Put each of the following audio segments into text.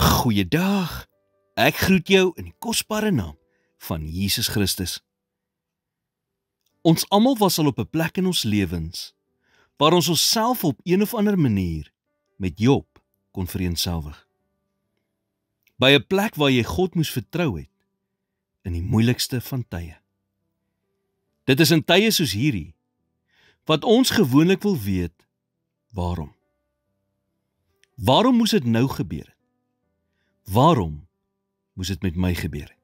Goeiedag, ek groet jou in die kosbare naam van Jesus Christus. Ons almal was al op 'n plek in ons lewens, waar ons onsself op een of ander manier met Job kon vereenselwig. By 'n plek waar jy God moes vertrou het, in die moeilikste van tye. Dit is in tye soos hierdie, wat ons gewoonlik wil weet, waarom? Waarom moes dit nou gebeur het? Waarom moes dit met my gebeur het?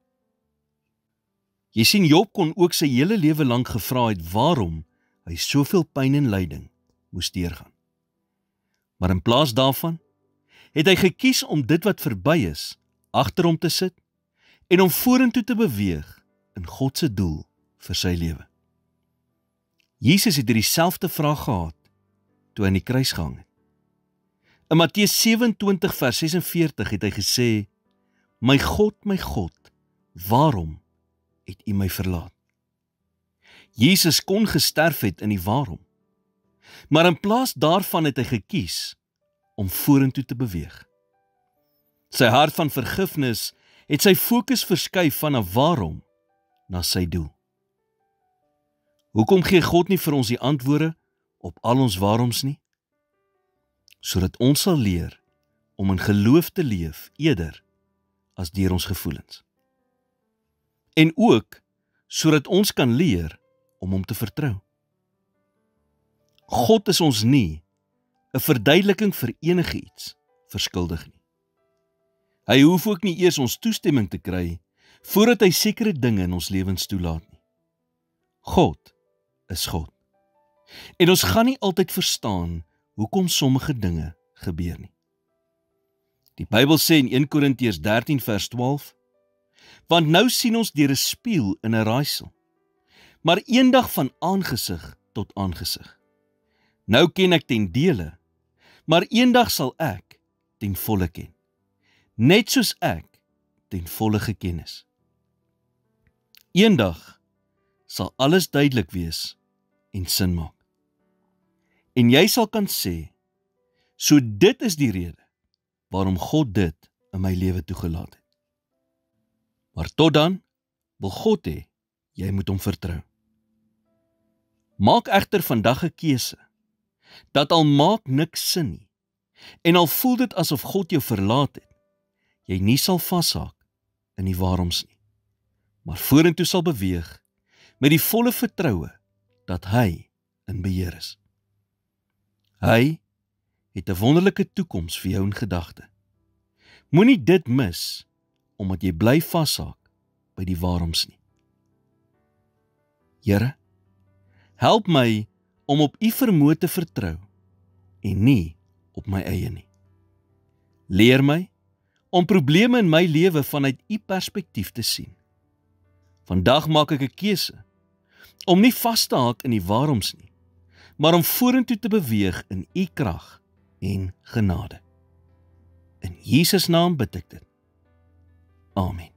Jy sien, Job kon ook sy hele lewe lank gevra het waarom hy soveel pyn en lyding moes deurgaan. Maar in plaas daarvan het hy gekies om dit wat verby is agter hom te sit en om vorentoe te beweeg in God se doel vir sy lewe. Jesus het dieselfde vraag gehad toe hy aan die kruis gehang het. In Matteus 27 vers 46 het hy gesê: my God, waarom het U my verlaat? Jesus kon gesterf het in die waarom, maar in plaas daarvan het hy gekies om vorentoe te beweeg. Sy hart van vergifnis het sy fokus verskuif van 'n waarom na sy doel. Hoekom gee God nie vir ons die antwoorde op al ons waaroms nie? Sodat ons sal leer om in geloof te leef eerder as deur ons gevoelens. En ook sodat ons kan leer om hom te vertrou. God is ons nie 'n verduideliking vir enige iets verskuldig nie. Hy hoef ook nie eers ons toestemming te kry voordat hy sekere dinge in ons lewens toelaat nie. God is God. En ons gaan nie altyd verstaan hoekom sommige dinge gebeur nie. Die Bybel sê in 1 Korintiërs 13 vers 12, want nou sien ons deur 'n spieël in 'n raaisel, maar eendag van aangesig tot aangesig. Nou ken ek ten dele, maar eendag sal ek ten volle ken, net soos ek ten volle geken is. Eendag sal alles duidelik wees en sin maak. En jy sal kan sê, so dit is die rede waarom God dit in my lewe toegelaat het. Maar tot dan wil God hê jy moet hom vertrou. Maak egter vandag 'n keuse dat al maak niks sin nie en al voel dit asof God jou verlaat het, jy nie sal vashaak in die waaroms nie, maar vorentoe sal beweeg met die volle vertroue dat hy in beheer is. Hy het 'n wonderlike toekoms vir jou in gedagte. Moenie dit mis omdat jy bly vashaak by die waaroms nie. Here, help my om op U vermoë te vertrou en nie op my eie nie. Leer my om probleme in my lewe vanuit U perspektief te sien. Vandag maak ek 'n keuse om nie vas te haak in die waaroms nie, maar om vorentoe te beweeg in U krag en genade. In Jesus naam bid ek dit. Amen.